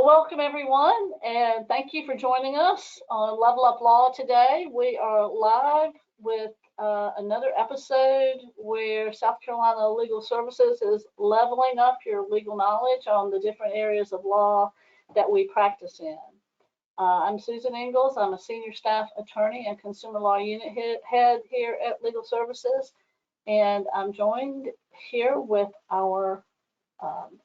Well, welcome everyone, and thank you for joining us on Level Up Law today. We are live with another episode where South Carolina Legal Services is leveling up your legal knowledge on the different areas of law that we practice in. I'm Susan Ingalls. I'm a senior staff attorney and consumer law unit head here at Legal Services, and I'm joined here with our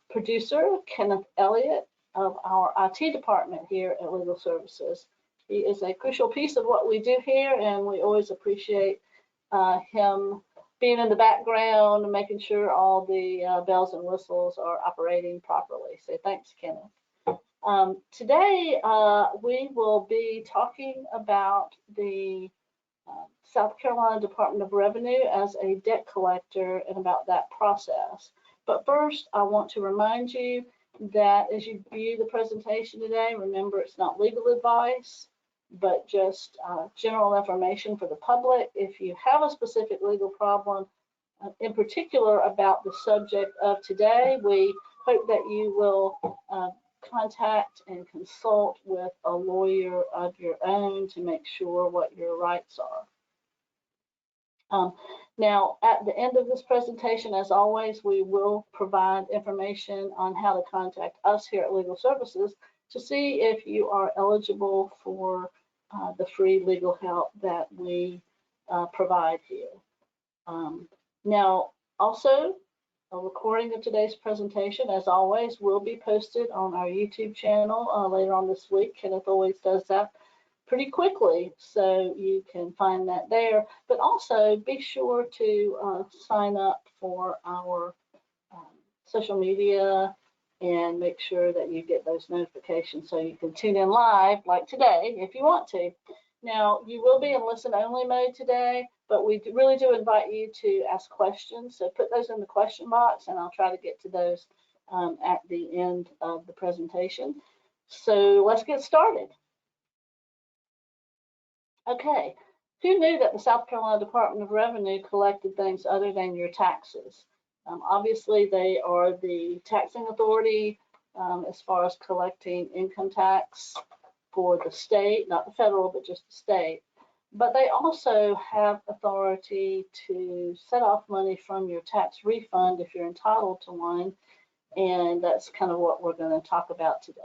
producer, Kenneth Elliott, of our IT department here at Legal Services. He is a crucial piece of what we do here, and we always appreciate him being in the background and making sure all the bells and whistles are operating properly. So thanks, Kenneth. Today, we will be talking about the South Carolina Department of Revenue as a debt collector and about that process. But first, I want to remind you that as you view the presentation today, remember it's not legal advice, but just general information for the public. If you have a specific legal problem, in particular about the subject of today, we hope that you will contact and consult with a lawyer of your own to make sure what your rights are. Now, at the end of this presentation, as always, we will provide information on how to contact us here at Legal Services to see if you are eligible for the free legal help that we provide here. Now, also, a recording of today's presentation, as always, will be posted on our YouTube channel later on this week. Kenneth always does that pretty quickly, so you can find that there. But also be sure to sign up for our social media and make sure that you get those notifications so you can tune in live like today if you want to. Now, you will be in listen-only mode today, but we really do invite you to ask questions. So put those in the question box, and I'll try to get to those at the end of the presentation. So let's get started. Okay, who knew that the South Carolina Department of Revenue collected things other than your taxes? Obviously, they are the taxing authority as far as collecting income tax for the state, not the federal, but just the state. But they also have authority to set off money from your tax refund if you're entitled to one, and that's kind of what we're going to talk about today.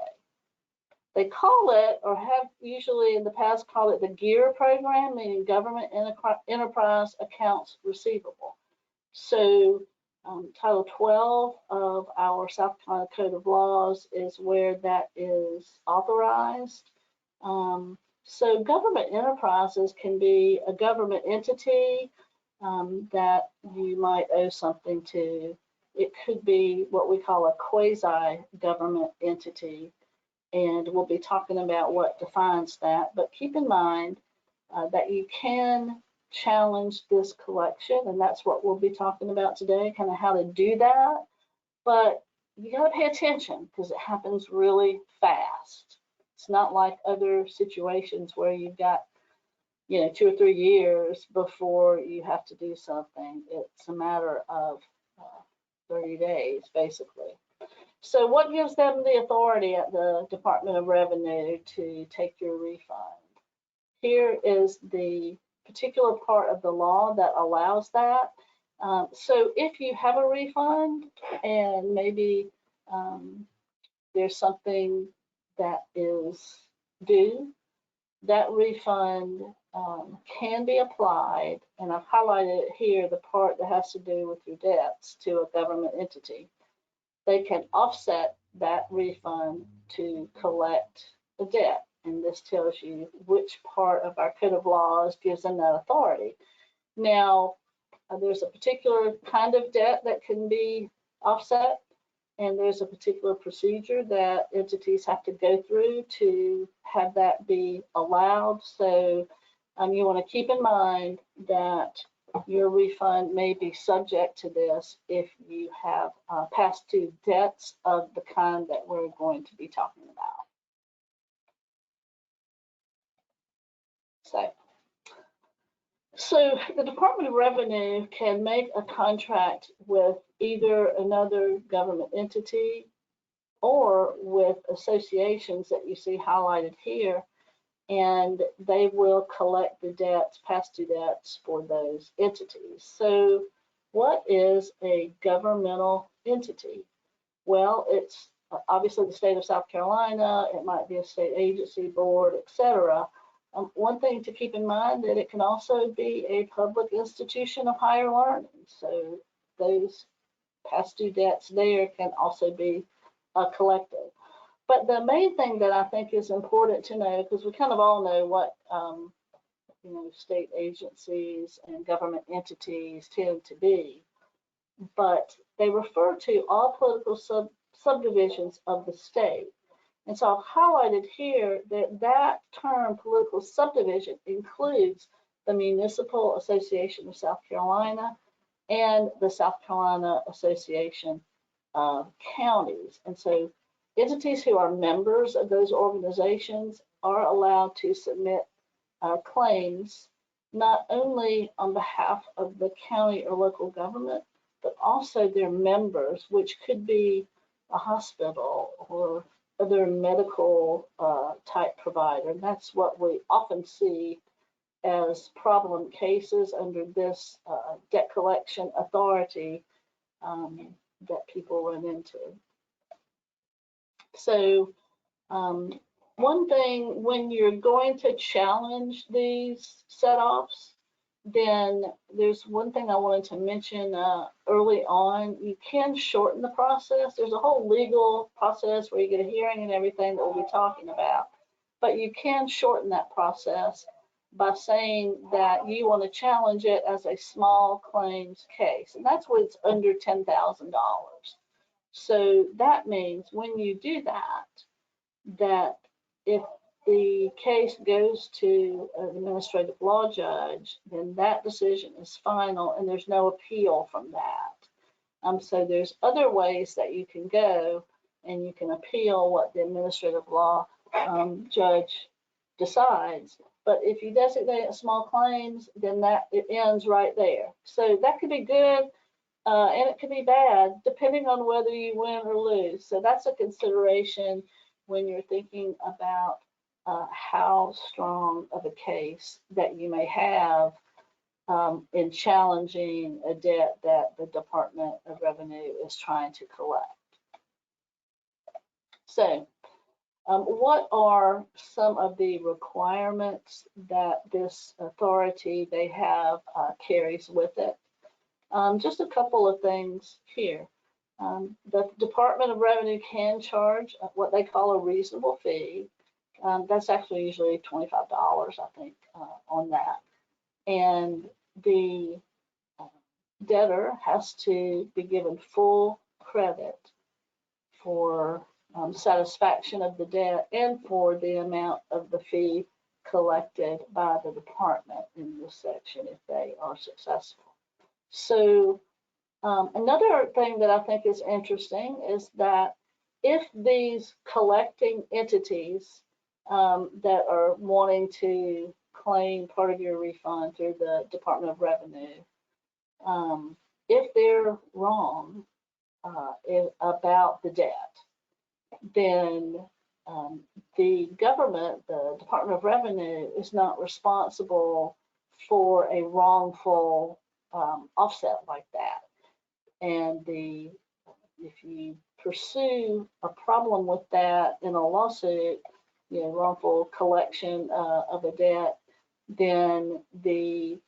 They call it, or have usually in the past called it, the GEAR program, meaning Government Enterprise Accounts Receivable. So Title 12 of our South Carolina Code of Laws is where that is authorized. So government enterprises can be a government entity that you might owe something to. It could be what we call a quasi-government entity, and we'll be talking about what defines that. But keep in mind that you can challenge this collection, and that's what we'll be talking about today, kind of how to do that. But you got to pay attention because it happens really fast. It's not like other situations where you've got, 2 or 3 years before you have to do something. It's a matter of 30 days, basically. So what gives them the authority at the Department of Revenue to take your refund? Here is the particular part of the law that allows that. So if you have a refund and maybe there's something that is due, that refund can be applied, and I've highlighted here the part that has to do with your debts to a government entity. They can offset that refund to collect the debt, and this tells you which part of our Code of Laws gives them that authority. Now, there's a particular kind of debt that can be offset, and there's a particular procedure that entities have to go through to have that be allowed. So you want to keep in mind that your refund may be subject to this if you have past due debts of the kind that we're going to be talking about. So the Department of Revenue can make a contract with either another government entity or are with associations that you see highlighted here, and they will collect the debts, past due debts for those entities. So what is a governmental entity? Well, it's obviously the state of South Carolina, it might be a state agency, board, etc. One thing to keep in mind that it can also be a public institution of higher learning. So those past due debts there can also be collected. But the main thing that I think is important to know, because we kind of all know what state agencies and government entities tend to be, but they refer to all political subdivisions of the state. And so I've highlighted here that that term political subdivision includes the Municipal Association of South Carolina and the South Carolina Association of Counties. And so entities who are members of those organizations are allowed to submit claims not only on behalf of the county or local government, but also their members, which could be a hospital or other medical type provider. And that's what we often see as problem cases under this debt collection authority that people run into. So one thing, when you're going to challenge these setoffs, then there's one thing I wanted to mention early on. You can shorten the process. There's a whole legal process where you get a hearing and everything that we'll be talking about. But you can shorten that process by saying that you want to challenge it as a small claims case. And that's when it's under $10,000. So that means when you do that, that if the case goes to an administrative law judge, then that decision is final and there's no appeal from that. So there's other ways that you can go and you can appeal what the administrative law judge decides. But if you designate it small claims, then that it ends right there. So that could be good and it could be bad depending on whether you win or lose. So that's a consideration when you're thinking about how strong of a case that you may have in challenging a debt that the Department of Revenue is trying to collect. So what are some of the requirements that this authority they have carries with it? Just a couple of things here. The Department of Revenue can charge what they call a reasonable fee. That's actually usually $25, I think, on that. And the debtor has to be given full credit for satisfaction of the debt and for the amount of the fee collected by the department in this section if they are successful. So another thing that I think is interesting is that if these collecting entities that are wanting to claim part of your refund through the Department of Revenue, if they're wrong about the debt, then the government, the Department of Revenue, is not responsible for a wrongful offset like that. And if you pursue a problem with that in a lawsuit, wrongful collection of a debt, then the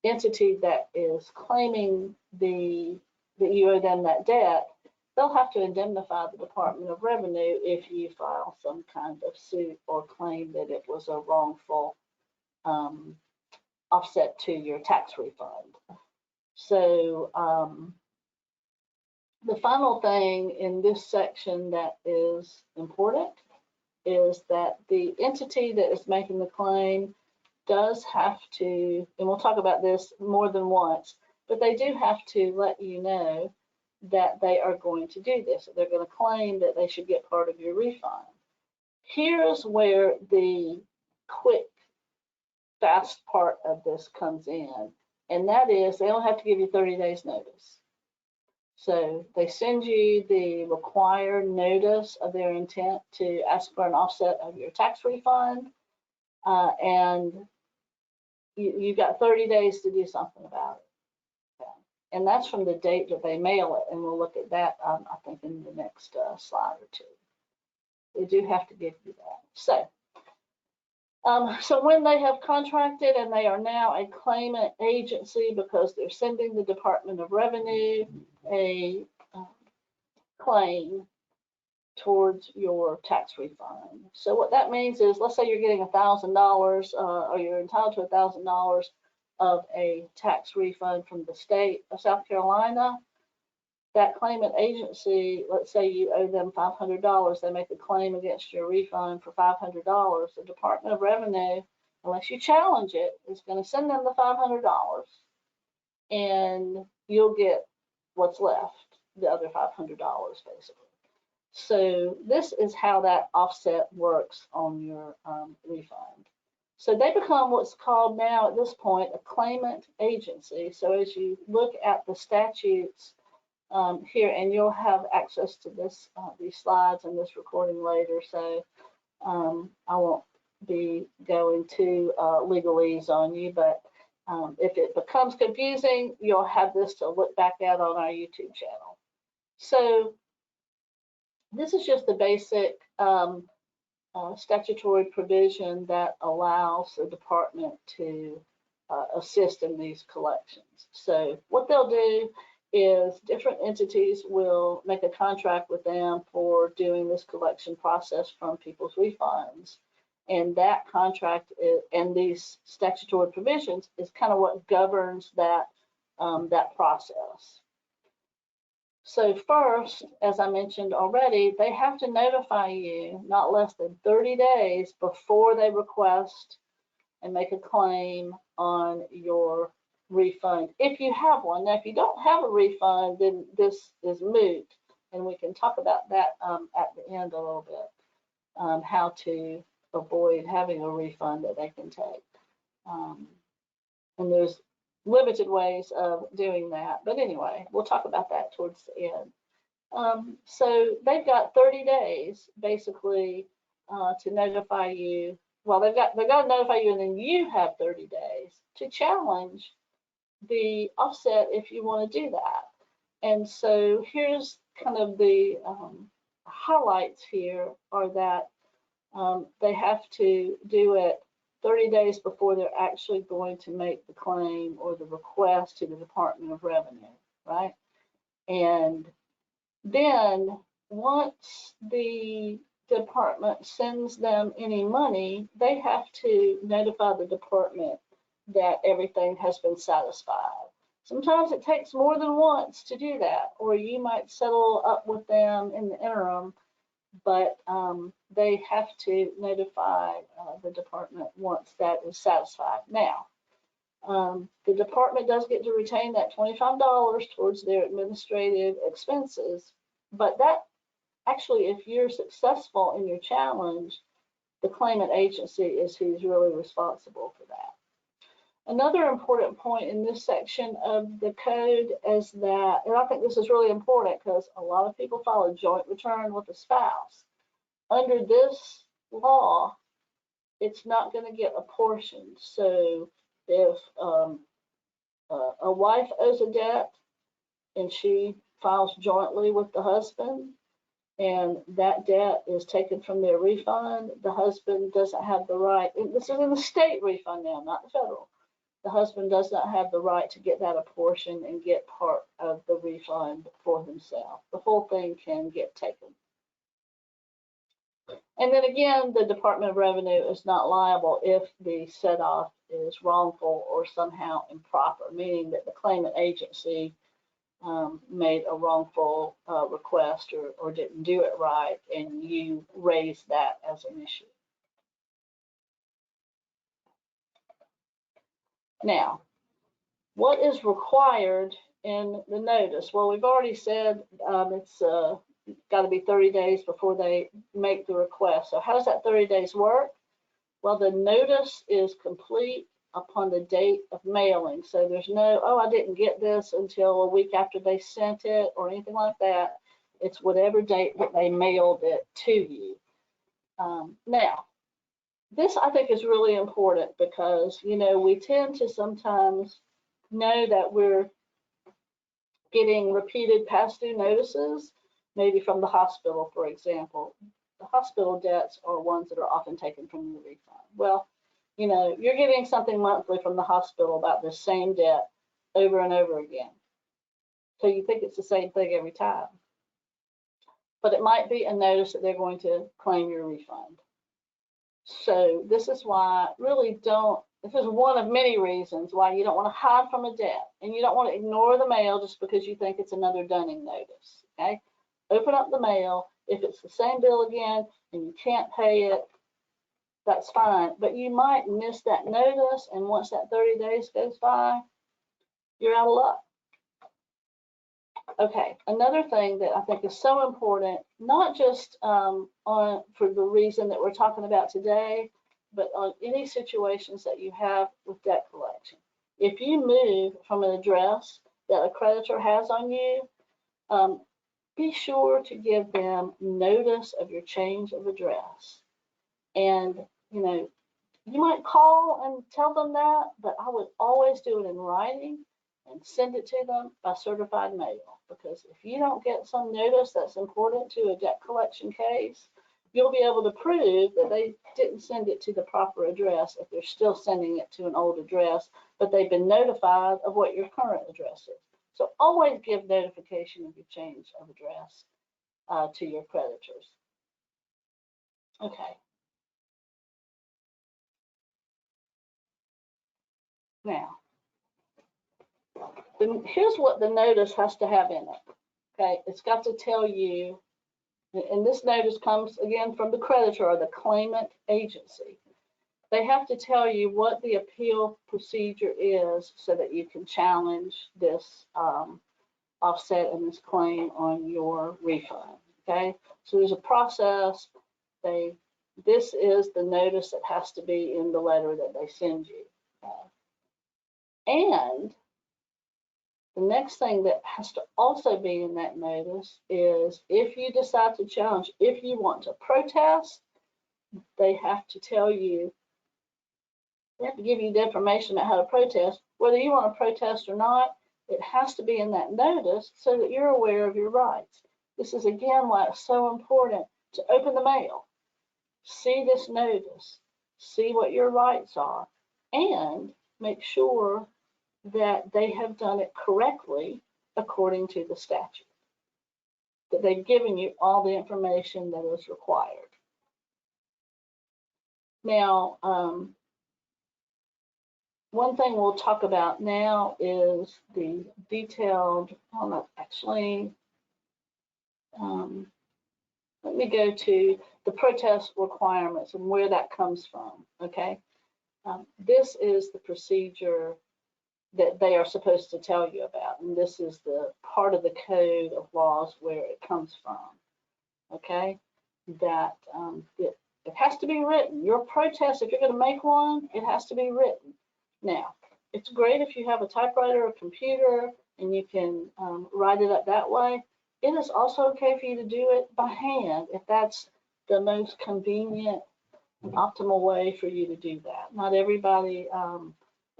entity that is claiming that you owe them that debt, they'll have to indemnify the Department of Revenue if you file some kind of suit or claim that it was a wrongful offset to your tax refund. So the final thing in this section that is important is that the entity that is making the claim does have to, and we'll talk about this more than once, but they do have to let you know that they are going to do this. They're going to claim that they should get part of your refund. Here's where the quick, fast part of this comes in, and that is they only have to give you 30 days notice. So they send you the required notice of their intent to ask for an offset of your tax refund, and you've got 30 days to do something about it. Okay. And that's from the date that they mail it, and we'll look at that, I think, in the next slide or two. They do have to give you that. So when they have contracted and they are now a claimant agency because they're sending the Department of Revenue a claim towards your tax refund. So what that means is, let's say you're getting $1,000 or you're entitled to $1,000 of a tax refund from the state of South Carolina. That claimant agency, let's say you owe them $500, they make a claim against your refund for $500. The Department of Revenue, unless you challenge it, is going to send them the $500, and you'll get what's left, the other $500 basically. So this is how that offset works on your refund. So they become what's called now at this point a claimant agency. So as you look at the statutes here, and you'll have access to this, these slides and this recording later, so I won't be going to legalese on you, but if it becomes confusing, you'll have this to look back at on our YouTube channel. So this is just the basic statutory provision that allows the department to assist in these collections. So what they'll do is different entities will make a contract with them for doing this collection process from people's refunds. And that contract is, and these statutory provisions is kind of what governs that, that process. So first, as I mentioned already, they have to notify you not less than 30 days before they request and make a claim on your refund, if you have one. Now, if you don't have a refund, then this is moot, and we can talk about that at the end a little bit, how to avoid having a refund that they can take. And there's limited ways of doing that, but anyway, we'll talk about that towards the end. So they've got 30 days basically to notify you. Well, they've got to notify you, and then you have 30 days to challenge the offset if you want to do that. And so here's kind of the highlights here are that they have to do it 30 days before they're actually going to make the claim or the request to the Department of Revenue, right? And then once the department sends them any money, they have to notify the department that everything has been satisfied. Sometimes it takes more than once to do that, or you might settle up with them in the interim, but they have to notify the department once that is satisfied. Now, the department does get to retain that $25 towards their administrative expenses, but that actually, if you're successful in your challenge, the claimant agency is who's really responsible for that. Another important point in this section of the code is that, and I think this is really important because a lot of people file a joint return with a spouse. Under this law, it's not going to get apportioned. So if a wife owes a debt and she files jointly with the husband, and that debt is taken from their refund, the husband doesn't have the right, and this is in the state refund now, not the federal. The husband does not have the right to get that apportioned and get part of the refund for himself. The whole thing can get taken. And then again, the Department of Revenue is not liable if the set-off is wrongful or somehow improper, meaning that the claimant agency made a wrongful request or didn't do it right, and you raised that as an issue. Now, what is required in the notice? Well, we've already said it's got to be 30 days before they make the request. So how does that 30 days work? Well, the notice is complete upon the date of mailing. So there's no, oh, I didn't get this until a week after they sent it or anything like that. It's whatever date that they mailed it to you. Now, this I think is really important because, you know, we tend to sometimes know that we're getting repeated past due notices, maybe from the hospital, for example. The hospital debts are ones that are often taken from your refund. Well, you know, you're getting something monthly from the hospital about the same debt over and over again. So you think it's the same thing every time. But it might be a notice that they're going to claim your refund. So this is why really don't, this is one of many reasons why you don't want to hide from a debt, and you don't want to ignore the mail just because you think it's another dunning notice, okay? Open up the mail. If it's the same bill again and you can't pay it, that's fine, but you might miss that notice, and once that 30 days goes by, you're out of luck. Okay, another thing that I think is so important, not just for the reason that we're talking about today, but on any situations that you have with debt collection. If you move from an address that a creditor has on you, be sure to give them notice of your change of address. And, you know, you might call and tell them that, but I would always do it in writing and send it to them by certified mail, because if you don't get some notice that's important to a debt collection case, you'll be able to prove that they didn't send it to the proper address if they're still sending it to an old address, but they've been notified of what your current address is. So always give notification of your change of address to your creditors. Okay. Now, here's what the notice has to have in it. Okay, it's got to tell you, and this notice comes again from the creditor or the claimant agency. They have to tell you what the appeal procedure is so that you can challenge this offset and this claim on your refund. Okay, so there's a process. This is the notice that has to be in the letter that they send you. And the next thing that has to also be in that notice is if you decide to challenge, if you want to protest, they have to tell you, they have to give you the information about how to protest. Whether you want to protest or not, it has to be in that notice so that you're aware of your rights. This is again why it's so important to open the mail, see this notice, see what your rights are, and make sure that they have done it correctly according to the statute, that they've given you all the information that is required. Now, one thing we'll talk about now is the detailed, let me go to the protest requirements and where that comes from, okay? This is the procedure that they are supposed to tell you about, and this is the part of the code of laws where it comes from, okay? That it has to be written. Your protest, if you're going to make one, it has to be written. Now, it's great if you have a typewriter or computer and you can write it up that way. It is also okay for you to do it by hand if that's the most convenient and optimal way for you to do that. Not everybody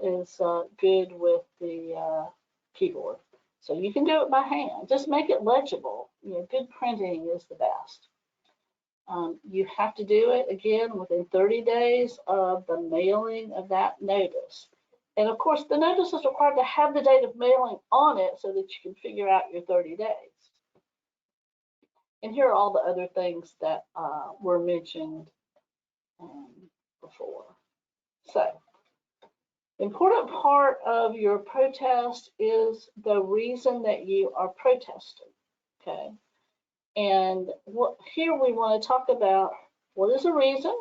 is good with the keyboard. So you can do it by hand. Just make it legible. You know, good printing is the best. You have to do it again within 30 days of the mailing of that notice. And of course, the notice is required to have the date of mailing on it so that you can figure out your 30 days. And here are all the other things that were mentioned before. So, the important part of your protest is the reason that you are protesting, okay? And here we want to talk about what is a reason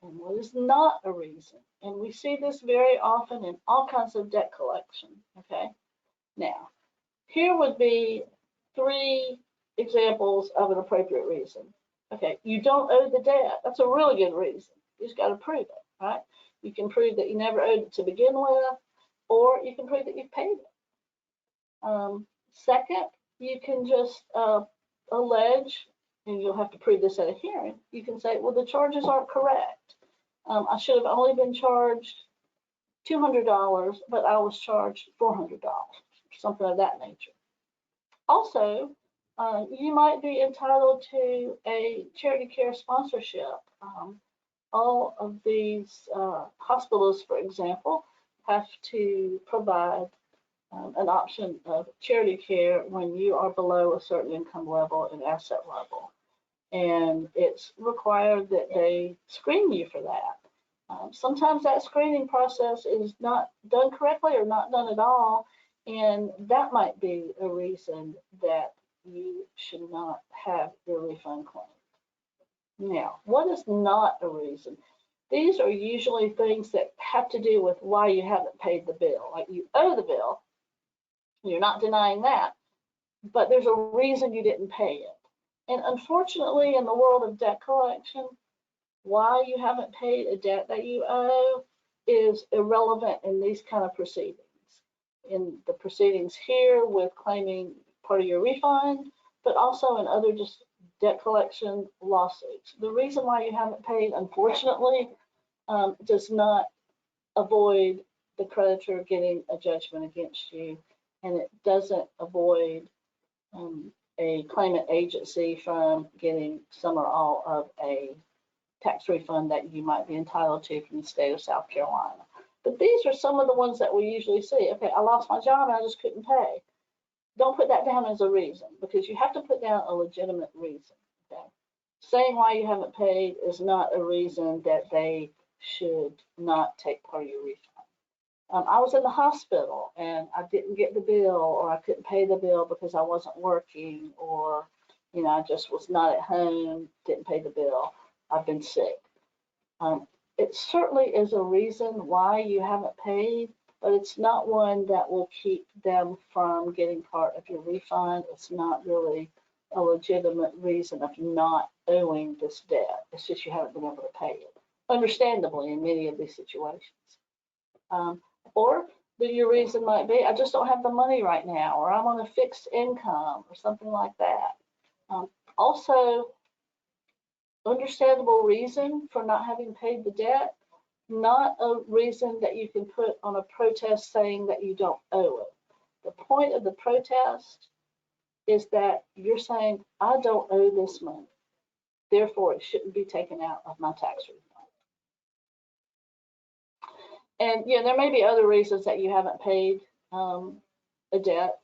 and what is not a reason. And we see this very often in all kinds of debt collection, okay? Now, here would be 3 examples of an appropriate reason. Okay, you don't owe the debt. That's a really good reason. You just got to prove it, right? You can prove that you never owed it to begin with, or you can prove that you've paid it. Second, you can just allege, and you'll have to prove this at a hearing, you can say, well, the charges aren't correct. I should have only been charged $200, but I was charged $400, something of that nature. Also, you might be entitled to a charity care sponsorship. All of these hospitals, for example, have to provide an option of charity care when you are below a certain income level and asset level. And it's required that they screen you for that. Sometimes that screening process is not done correctly or not done at all, and that might be a reason that you should not have your refund claim. Now, what is not a reason? These are usually things that have to do with why you haven't paid the bill. Like you owe the bill, you're not denying that, but there's a reason you didn't pay it. And unfortunately, in the world of debt collection, why you haven't paid a debt that you owe is irrelevant in these kind of proceedings. In the proceedings here with claiming part of your refund, but also in other just debt collection lawsuits. The reason why you haven't paid, unfortunately, does not avoid the creditor getting a judgment against you, and it doesn't avoid a claimant agency from getting some or all of a tax refund that you might be entitled to from the state of South Carolina. But these are some of the ones that we usually see. Okay, I lost my job and I just couldn't pay. Don't put that down as a reason, because you have to put down a legitimate reason. Okay? Saying why you haven't paid is not a reason that they should not take part of your refund. I was in the hospital and I didn't get the bill, or I couldn't pay the bill because I wasn't working, or I just was not at home, didn't pay the bill. I've been sick. It certainly is a reason why you haven't paid, but it's not one that will keep them from getting part of your refund. It's not really a legitimate reason of not owing this debt. It's just you haven't been able to pay it, understandably, in many of these situations. Or your reason might be, I just don't have the money right now, or I'm on a fixed income, or something like that. Also, understandable reason for not having paid the debt, not a reason that you can put on a protest saying that you don't owe it. The point of the protest is that you're saying, I don't owe this money, therefore it shouldn't be taken out of my tax refund. And there may be other reasons that you haven't paid a debt,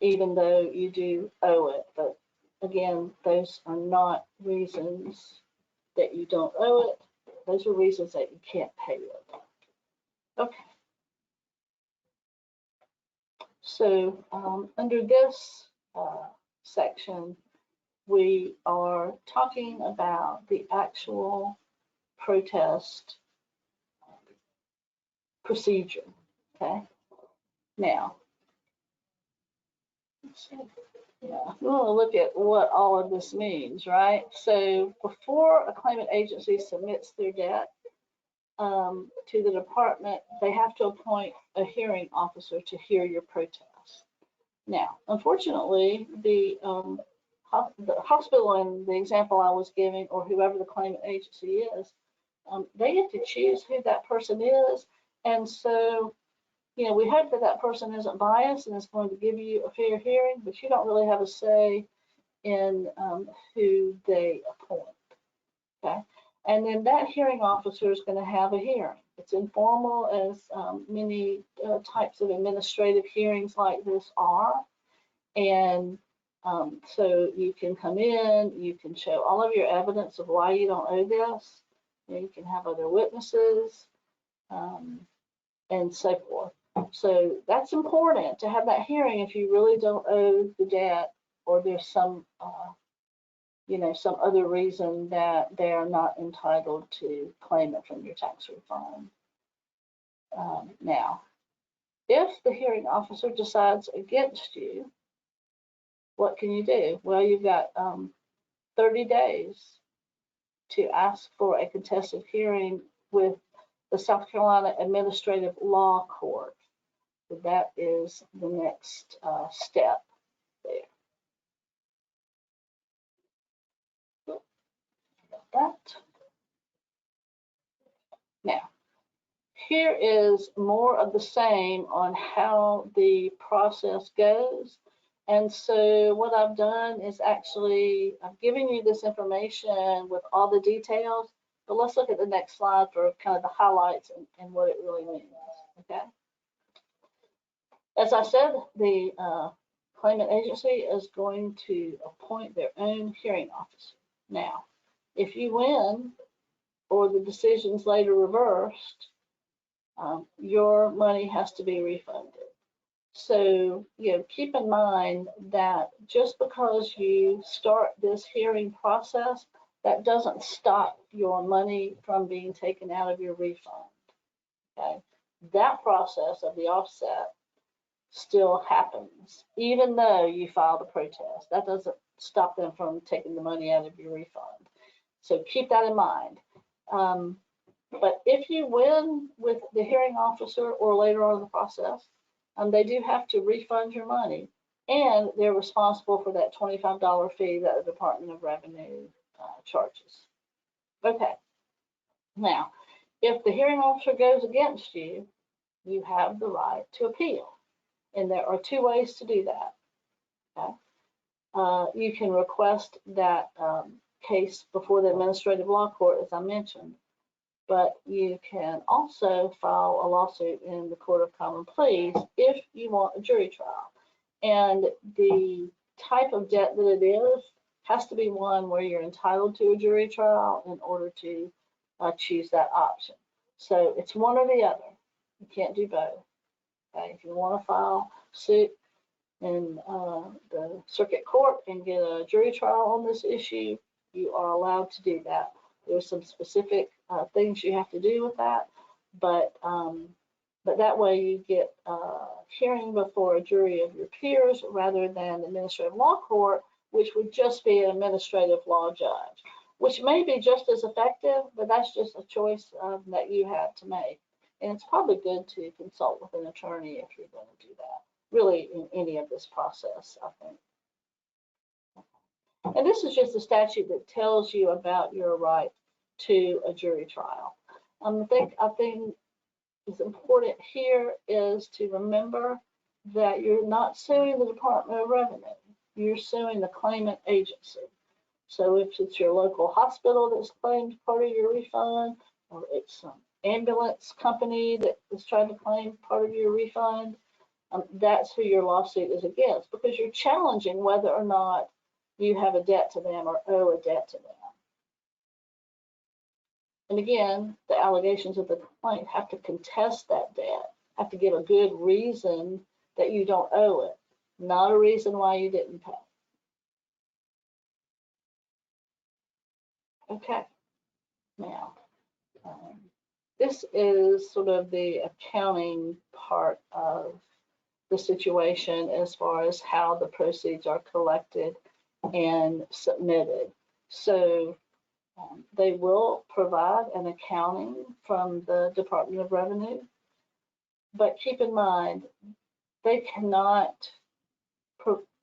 even though you do owe it. But again, those are not reasons that you don't owe it. Those are reasons that you can't pay it. Okay. So under this section, we are talking about the actual protest procedure. Okay. Now, let's see. Yeah, we want to look at what all of this means, right? So before a claimant agency submits their debt to the department, they have to appoint a hearing officer to hear your protest. Now, unfortunately, the hospital in the example I was giving, or whoever the claimant agency is, they get to choose who that person is. And so, we hope that that person isn't biased and is going to give you a fair hearing, but you don't really have a say in who they appoint. Okay, and then that hearing officer is going to have a hearing. It's informal, as many types of administrative hearings like this are, and so you can come in, you can show all of your evidence of why you don't owe this. You can have other witnesses, and so forth. So that's important to have that hearing if you really don't owe the debt, or there's some, some other reason that they are not entitled to claim it from your tax refund. Now, if the hearing officer decides against you, what can you do? Well, you've got 30 days to ask for a contested hearing with the South Carolina Administrative Law Court. So that is the next step there. That. Now, here is more of the same on how the process goes. And so what I've done is actually, I've given you this information with all the details, but let's look at the next slide for kind of the highlights and what it really means, okay? As I said, the claimant agency is going to appoint their own hearing officer. Now, if you win or the decision's later reversed, your money has to be refunded. So, keep in mind that just because you start this hearing process, that doesn't stop your money from being taken out of your refund, okay? That process of the offset still happens, even though you filed a protest. That doesn't stop them from taking the money out of your refund. So keep that in mind. But if you win with the hearing officer or later on in the process, they do have to refund your money, and they're responsible for that $25 fee that the Department of Revenue charges. Okay. Now, if the hearing officer goes against you, you have the right to appeal. And there are two ways to do that. Okay? You can request that case before the Administrative Law Court, as I mentioned, but you can also file a lawsuit in the Court of Common Pleas if you want a jury trial. And the type of debt that it is has to be one where you're entitled to a jury trial in order to choose that option. So it's one or the other. You can't do both. Okay? If you want to file suit in the circuit court and get a jury trial on this issue, you are allowed to do that. There's some specific things you have to do with that, but that way you get hearing before a jury of your peers rather than the Administrative Law Court, which would just be an administrative law judge, which may be just as effective, but that's just a choice that you have to make. And it's probably good to consult with an attorney if you're going to do that, really in any of this process, I think. And this is just a statute that tells you about your right to a jury trial. I think is important here is to remember that you're not suing the Department of Revenue. You're suing the claimant agency. So if it's your local hospital that's claimed part of your refund, or it's some ambulance company that is trying to claim part of your refund, that's who your lawsuit is against, because you're challenging whether or not you have a debt to them or owe a debt to them. And again, the allegations of the complaint have to contest that debt, have to give a good reason that you don't owe it, not a reason why you didn't pay. Okay, now, this is sort of the accounting part of the situation as far as how the proceeds are collected and submitted. So they will provide an accounting from the Department of Revenue, but keep in mind, they cannot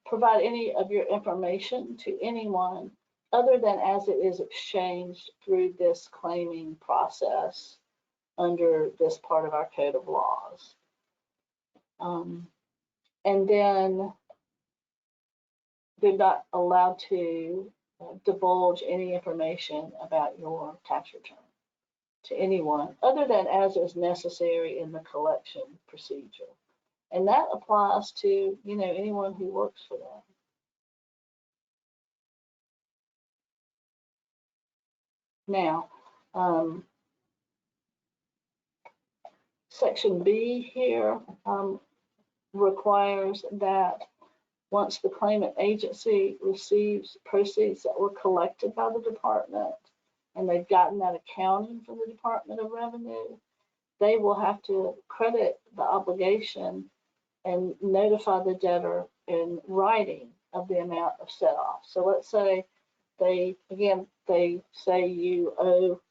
provide any of your information to anyone other than as it is exchanged through this claiming process under this part of our Code of Laws. And then they're not allowed to divulge any information about your tax return to anyone other than as is necessary in the collection procedure. And that applies to, anyone who works for them. Now, Section B here requires that once the claimant agency receives proceeds that were collected by the department and they've gotten that accounting from the Department of Revenue, they will have to credit the obligation and notify the debtor in writing of the amount of setoff. So let's say they say you owe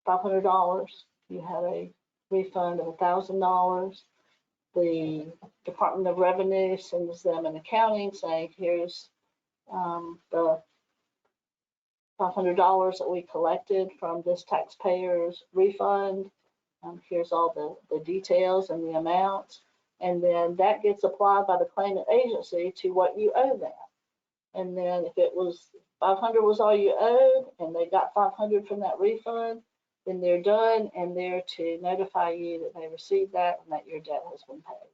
$500. You had a refund of $1,000. The Department of Revenue sends them an accounting saying, here's the $500 that we collected from this taxpayer's refund. Here's all the details and the amounts. And then that gets applied by the claimant agency to what you owe them. And then if it was $500 was all you owed and they got $500 from that refund, then they're done and they're to notify you that they received that and that your debt has been paid.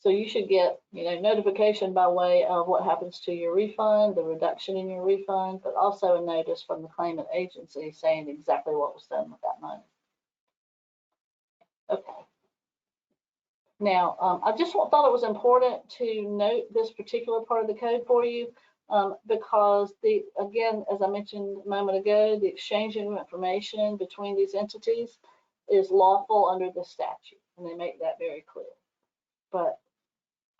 So you should get, notification by way of what happens to your refund, the reduction in your refund, but also a notice from the claimant agency saying exactly what was done with that money. Okay. Now, I just thought it was important to note this particular part of the code for you because, again, as I mentioned a moment ago, the exchanging of information between these entities is lawful under the statute, and they make that very clear. But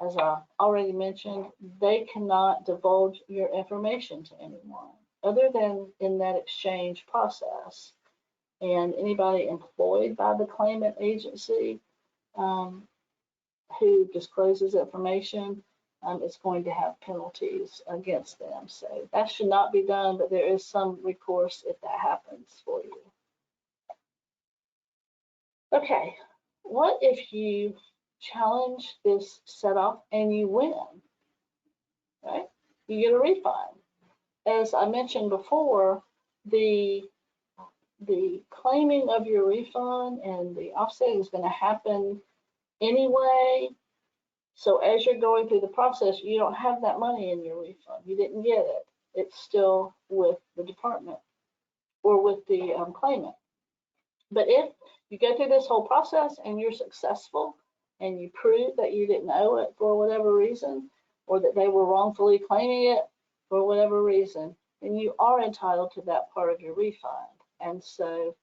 as I already mentioned, they cannot divulge your information to anyone other than in that exchange process. And anybody employed by the claimant agency who discloses information is going to have penalties against them. So that should not be done, but there is some recourse if that happens for you. Okay, what if you challenge this setoff and you win, right? You get a refund. As I mentioned before, the claiming of your refund and the offsetting is going to happen anyway. So as you're going through the process, you don't have that money in your refund. You didn't get it. It's still with the department or with the claimant. But if you go through this whole process and you're successful and you prove that you didn't owe it for whatever reason, or that they were wrongfully claiming it for whatever reason, then you are entitled to that part of your refund. And so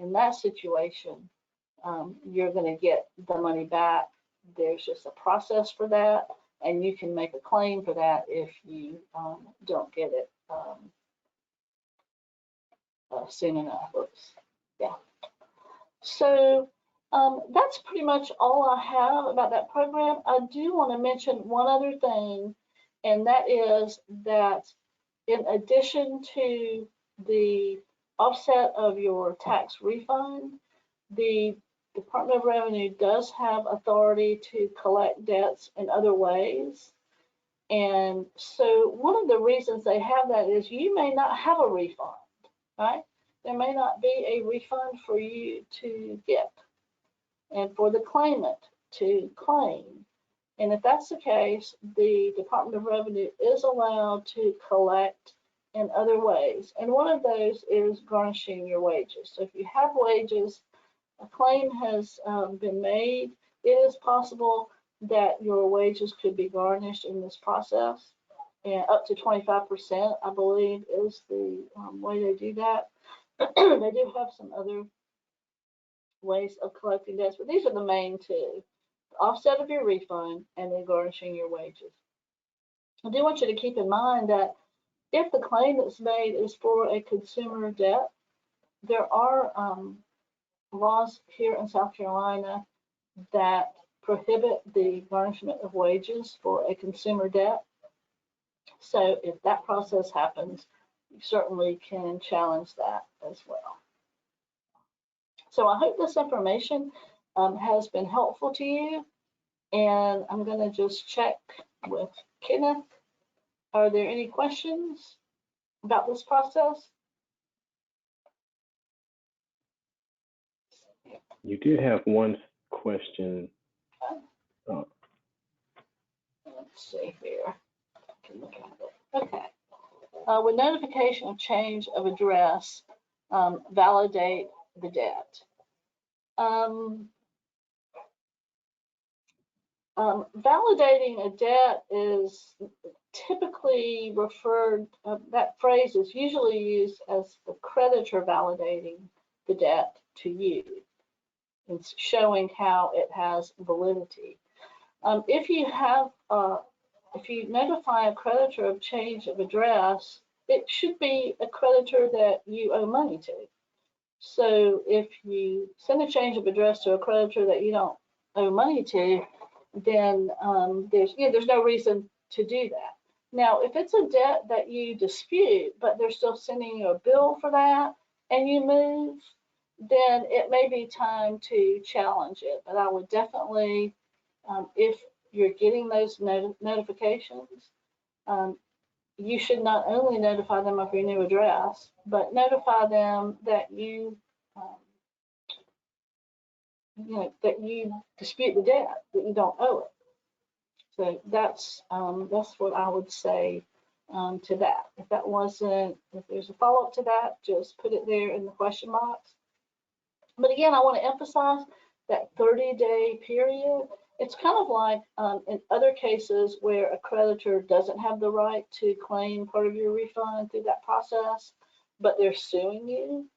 in that situation, you're going to get the money back. There's just a process for that, and you can make a claim for that if you don't get it soon enough. Oops. Yeah. So that's pretty much all I have about that program. I do want to mention one other thing, and that is that in addition to the offset of your tax refund, the Department of Revenue does have authority to collect debts in other ways. And so one of the reasons they have that is you may not have a refund, right? There may not be a refund for you to get and for the claimant to claim. And if that's the case, the Department of Revenue is allowed to collect in other ways. And one of those is garnishing your wages. So if you have wages, a claim has been made, it is possible that your wages could be garnished in this process. And up to 25%, I believe, is the way they do that. They do have some other ways of collecting debts, but these are the main two: the offset of your refund and then garnishing your wages. I do want you to keep in mind that if the claim that's made is for a consumer debt, there are laws here in South Carolina that prohibit the garnishment of wages for a consumer debt. So if that process happens, you certainly can challenge that as well. So I hope this information has been helpful to you. And I'm going to just check with Kenneth. Are there any questions about this process? You did have one question. Okay. Let's see here. I can look at it. Okay. With notification of change of address, validate the debt. Validating a debt is typically referred, that phrase is usually used as the creditor validating the debt to you. It's showing how it has validity. If you notify a creditor of change of address, it should be a creditor that you owe money to. So if you send a change of address to a creditor that you don't owe money to, then there's no reason to do that. Now, if it's a debt that you dispute, but they're still sending you a bill for that and you move, then it may be time to challenge it. But I would definitely, if you're getting those notifications, you should not only notify them of your new address, but notify them that you dispute the debt, that you don't owe it. So that's what I would say to that. If there's a follow-up to that, just put it there in the question box. But again, I want to emphasize that 30-day period. It's kind of like in other cases where a creditor doesn't have the right to claim part of your refund through that process, but they're suing you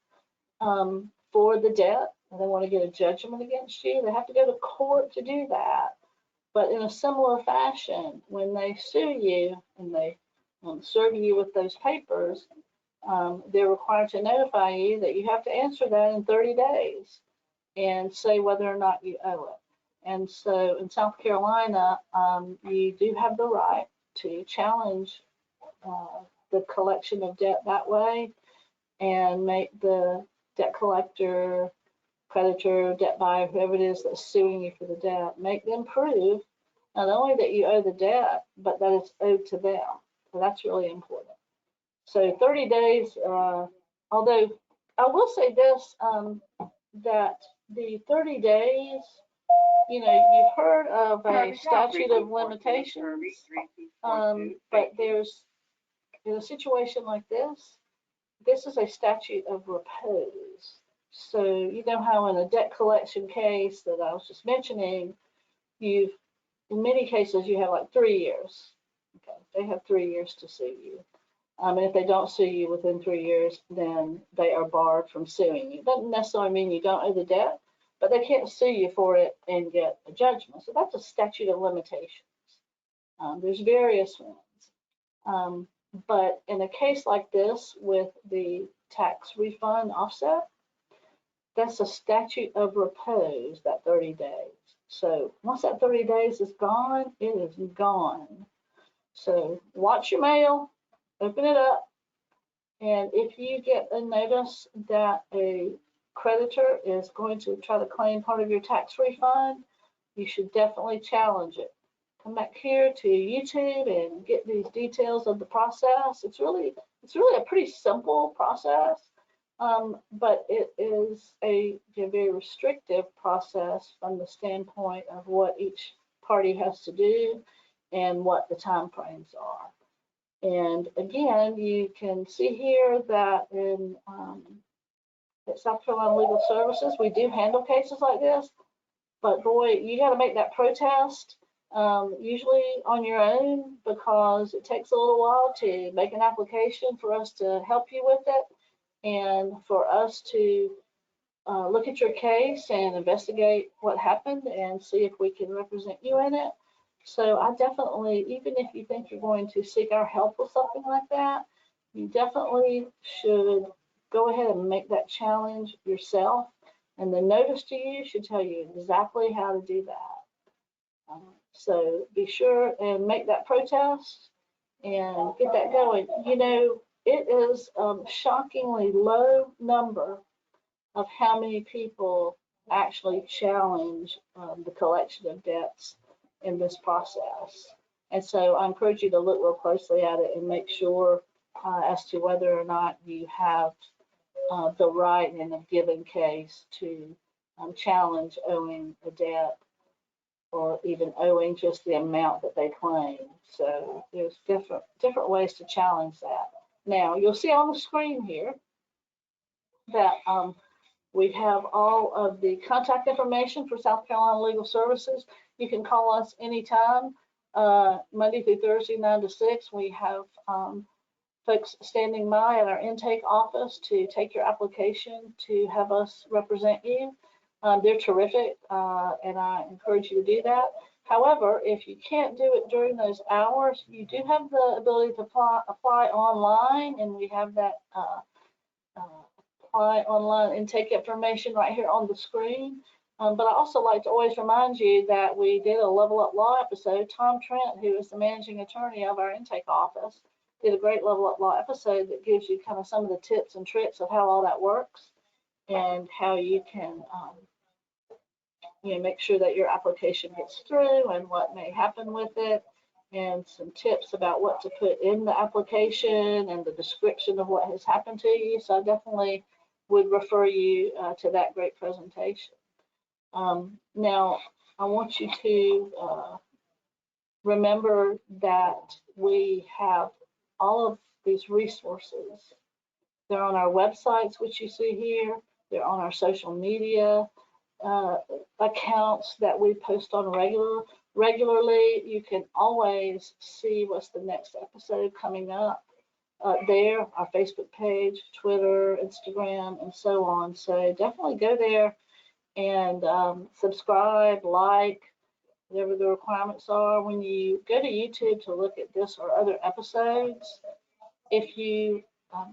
for the debt, and they want to get a judgment against you. They have to go to court to do that. But in a similar fashion, when they sue you and they serve you with those papers, they're required to notify you that you have to answer that in 30 days and say whether or not you owe it. And so in South Carolina, you do have the right to challenge the collection of debt that way and make the debt collector, creditor, debt buyer, whoever it is that's suing you for the debt, make them prove not only that you owe the debt, but that it's owed to them. So that's really important. So 30 days, although I will say this, that the 30 days, you've heard of a statute of limitations, but there's, in a situation like this is a statute of repose. So you know how in a debt collection case that I was just mentioning, in many cases you have like 3 years. Okay, they have 3 years to sue you. And if they don't sue you within 3 years, then they are barred from suing you. Doesn't necessarily mean you don't owe the debt, but they can't sue you for it and get a judgment. So that's a statute of limitations. There's various ones. But in a case like this with the tax refund offset, that's a statute of repose, that 30 days. So once that 30 days is gone, it is gone. So watch your mail, open it up, and if you get a notice that a creditor is going to try to claim part of your tax refund, you should definitely challenge it. Come back here to YouTube and get these details of the process. It's really a pretty simple process, but it is a very restrictive process from the standpoint of what each party has to do and what the time frames are. And again, you can see here that at South Carolina Legal Services, we do handle cases like this, but boy, you got to make that protest usually on your own, because it takes a little while to make an application for us to help you with it and for us to look at your case and investigate what happened and see if we can represent you in it. So I definitely, even if you think you're going to seek our help with something like that, you definitely should go ahead and make that challenge yourself. And the notice to you should tell you exactly how to do that. So be sure and make that protest and get that going. It is a shockingly low number of how many people actually challenge the collection of debts in this process. And so I encourage you to look real closely at it and make sure as to whether or not you have the right in a given case to challenge owing a debt or even owing just the amount that they claim. So there's different ways to challenge that. Now you'll see on the screen here that we have all of the contact information for South Carolina Legal Services. You can call us anytime, Monday through Thursday, 9 to 6. We have folks standing by at our intake office to take your application to have us represent you. They're terrific, and I encourage you to do that. However, if you can't do it during those hours, you do have the ability to apply online, and we have that apply online intake information right here on the screen. But I also like to always remind you that we did a Level Up Law episode. Tom Trent, who is the managing attorney of our intake office, did a great Level Up Law episode that gives you kind of some of the tips and tricks of how all that works and how you can make sure that your application gets through and what may happen with it, and some tips about what to put in the application and the description of what has happened to you. So I definitely would refer you to that great presentation. Now, I want you to remember that we have all of these resources. They're on our websites, which you see here. They're on our social media accounts that we post on regularly. You can always see what's the next episode coming up there, our Facebook page, Twitter, Instagram, and so on. So definitely go there and subscribe, like, whatever the requirements are. When you go to YouTube to look at this or other episodes, if you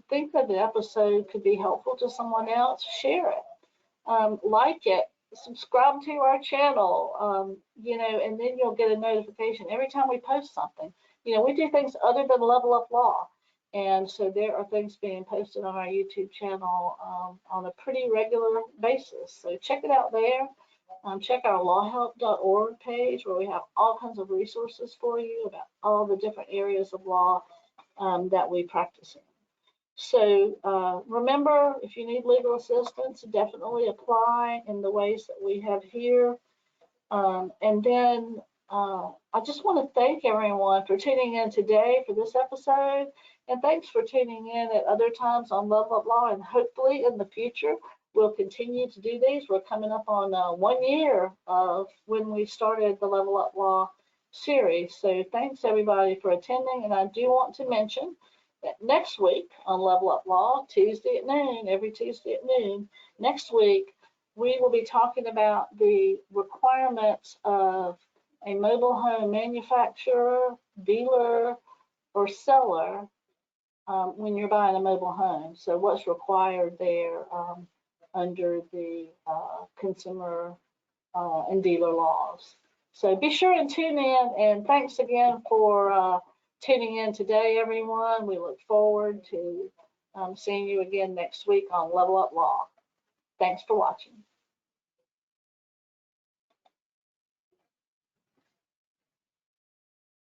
think that the episode could be helpful to someone else, share it, like it, subscribe to our channel, and then you'll get a notification every time we post something. We do things other than Level Up Law, and so there are things being posted on our YouTube channel on a pretty regular basis. So check it out there. Check our lawhelp.org page, where we have all kinds of resources for you about all the different areas of law that we practice in. So remember, if you need legal assistance, definitely apply in the ways that we have here. And then I just want to thank everyone for tuning in today for this episode. And thanks for tuning in at other times on Level Up Law. And hopefully in the future, we'll continue to do these. We're coming up on 1 year of when we started the Level Up Law series. So thanks everybody for attending. And I do want to mention that next week on Level Up Law, Tuesday at noon, every Tuesday at noon, next week, we will be talking about the requirements of a mobile home manufacturer, dealer, or seller when you're buying a mobile home. So what's required there under the consumer and dealer laws. So be sure and tune in, and thanks again for tuning in today, everyone. We look forward to seeing you again next week on Level Up Law. Thanks for watching.